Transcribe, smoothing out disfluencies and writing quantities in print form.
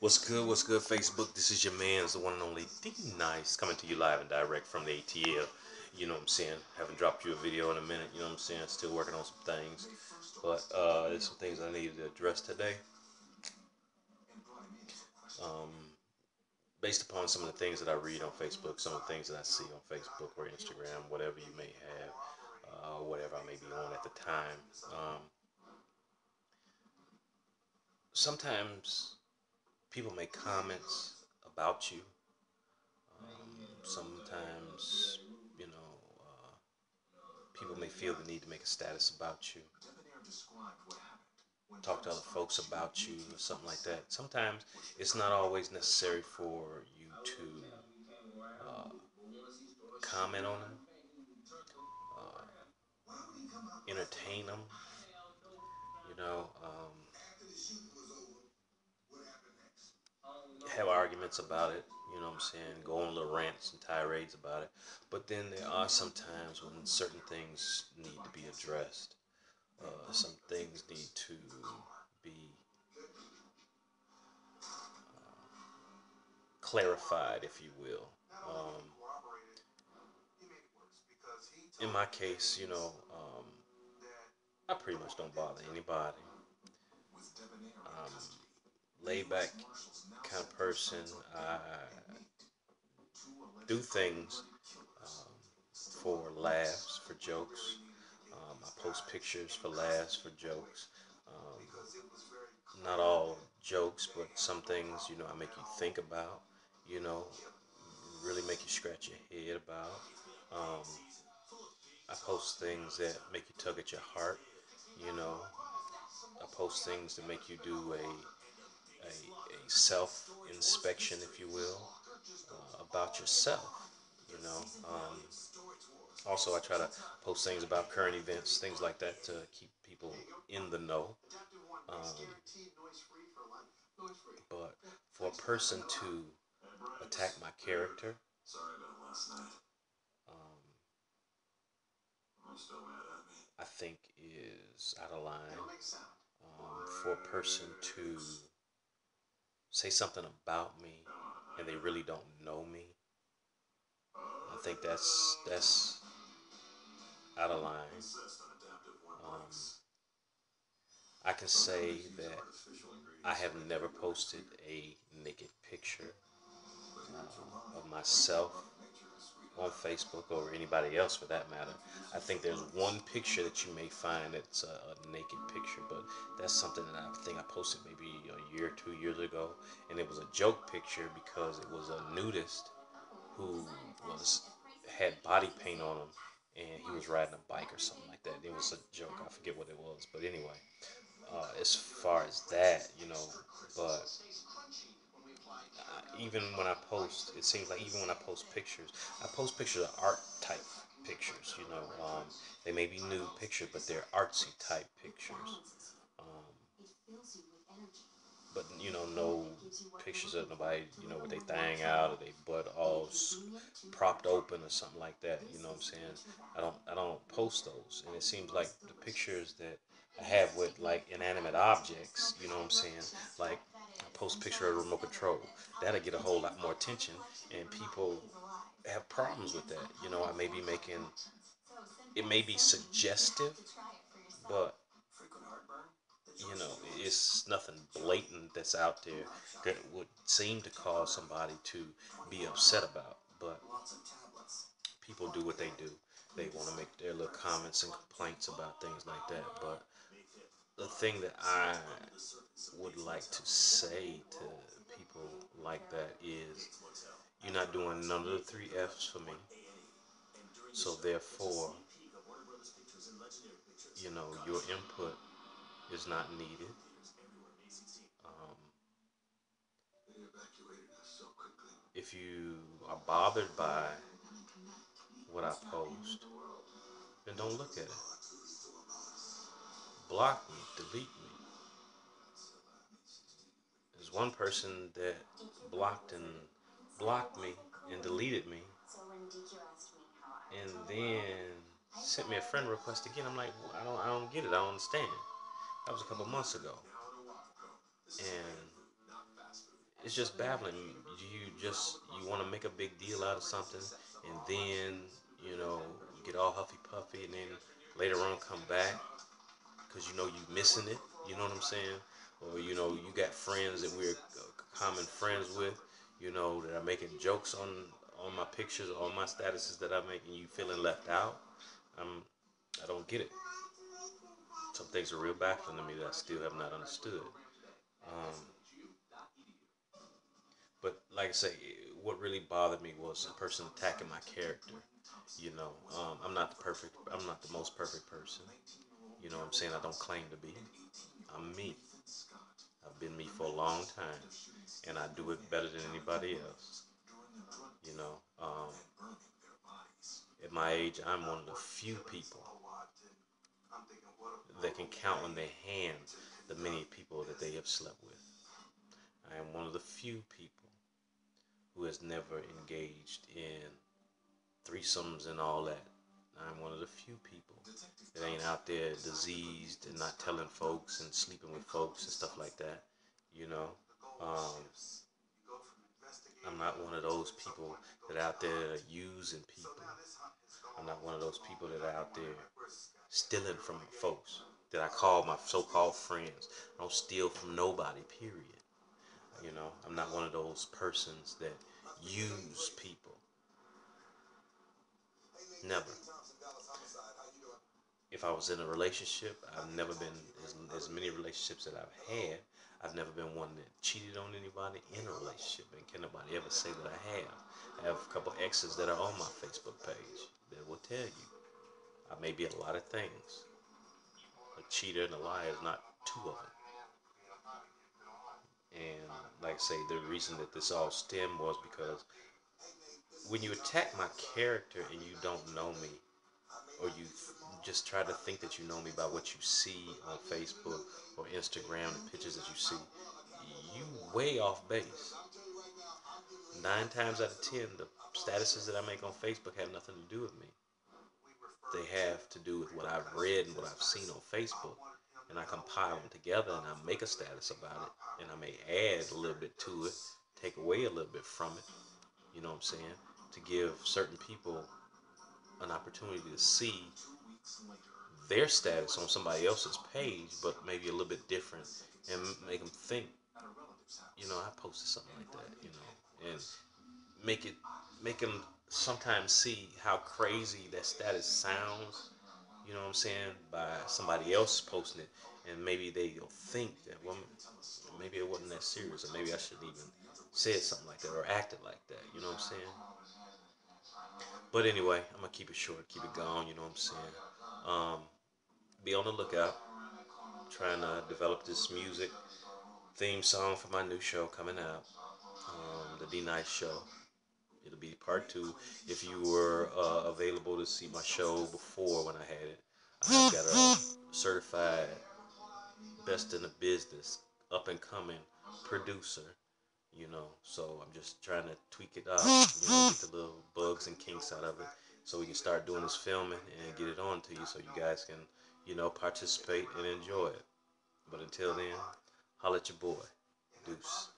What's good, Facebook? This is your man's the one and only D Nice coming to you live and direct from the ATL. You know what I'm saying? Haven't dropped you a video in a minute, you know what I'm saying? Still working on some things. But there's some things I needed to address today. Um, Based upon some of the things that I read on Facebook, some of the things that I see on Facebook or Instagram, whatever you may have, whatever I may be on at the time. Sometimes people make comments about you. Sometimes, you know, people may feel the need to make a status about you, talk to other folks about you, or something like that. Sometimes it's not always necessary for you to uh, comment on them, entertain them, have arguments about it. You know what I'm saying? Go on little rants and tirades about it. But then there are some times when certain things need to be addressed. Some things need to be clarified, if you will. Um, in my case, I pretty much don't bother anybody. Laid back kind of person. I do things for laughs, for jokes. I post pictures for laughs, for jokes. Not all jokes, but some things, I make you think about, you know, really make you scratch your head about. Um, I post things that make you tug at your heart, you know. I post things that make you do a self inspection, if you will, about yourself, you know. Also, I try to post things about current events, things like that, to keep people in the know. Um, but for a person to attack my character, um, I think is out of line. For a person to say something about me and they really don't know me, I think that's out of line. Um, I can say that I have never posted a naked picture of myself on Facebook or anybody else for that matter. I think there's one picture that you may find that's a naked picture, but that's something that I think I posted maybe a year, 2 years ago, and it was a joke picture because it was a nudist who was had body paint on him and he was riding a bike or something like that. It was a joke. I forget what it was, but anyway, as far as that, but even when I post, it seems like even when I post pictures of art type pictures. They may be nude pictures, but they're artsy type pictures. Um, but no pictures of nobody, with they thang out or they butt all propped open or something like that. You know what I'm saying? I don't post those, and it seems like the pictures that I have with like inanimate objects. You know what I'm saying? Like I post a picture of a remote control. That'll get a whole lot more attention, and people have problems with that. I may be making it may be suggestive, but it's nothing blatant that's out there that would seem to cause somebody to be upset about. But people do what they do. They want to make their little comments and complaints about things like that. But the thing that I would like to say to people like that is you're not doing none of the three F's for me. So therefore, your input is not needed. Um, if you are bothered by what I post, then don't look at it. Block me, delete me. There's one person that blocked me and deleted me, and then sent me a friend request again. I'm like, I don't get it. I don't understand. That was a couple months ago, and it's just babbling. You want to make a big deal out of something, and then you get all huffy puffy, and then later on come back because you missing it. You know what I'm saying? Or you got friends that we're common friends with. That are making jokes on my pictures, on my statuses that I make, and you feeling left out. I'm I don't get it. Some things are real baffling to me that I still have not understood. Um, but like I say, what really bothered me was a person attacking my character. I'm not the most perfect person. You know what I'm saying? I don't claim to be. I'm me. I've been me for a long time, and I do it better than anybody else. You know, at my age, I'm one of the few people that can count on their hands the many people that they have slept with. I am one of the few people who has never engaged in threesomes and all that. I'm one of the few people that ain't out there diseased and not telling folks and sleeping with folks and stuff like that. You know, um, I'm not one of those people that are out there using people. I'm not one of those people that are out there stealing from folks that I call my so-called friends. I don't steal from nobody, period. I'm not one of those persons that use people. Never. If I was in a relationship, I've never been as many relationships that I've had. I've never been one that cheated on anybody in a relationship, and can nobody ever say that I have. I have a couple exes that are on my Facebook page that will tell you I may be a lot of things. A cheater and a liar is not two of them. And like I say, the reason that this all stemmed was because when you attack my character and you don't know me, or you just try to think that you know me by what you see on Facebook or Instagram, the pictures that you see, you way off base. 9 times out of 10, the statuses that I make on Facebook have nothing to do with me. They have to do with what I've read and what I've seen on Facebook, and I compile them together and I make a status about it, and I may add a little bit to it, take away a little bit from it. You know what I'm saying? To give certain people an opportunity to see their status on somebody else's page, but maybe a little bit different, and make them think, I posted something like that, and make it make them sometimes see how crazy that status sounds. You know what I'm saying? By somebody else posting it, and maybe they'll think that, well, maybe it wasn't that serious, or maybe I shouldn't even said something like that or acted like that. You know what I'm saying? But anyway, I'm gonna keep it short, keep it going. You know what I'm saying? Um, be on the lookout. Trying to develop this music theme song for my new show coming out, the D Nice Show. It'll be part two. If you were available to see my show before when I had it, I've got a certified best in the business, up and coming producer. So I'm just trying to tweak it up, get the little bugs and kinks out of it, so we can start doing this filming and get it on to you, so you guys can, participate and enjoy it. But until then, holla at your boy, Deuce.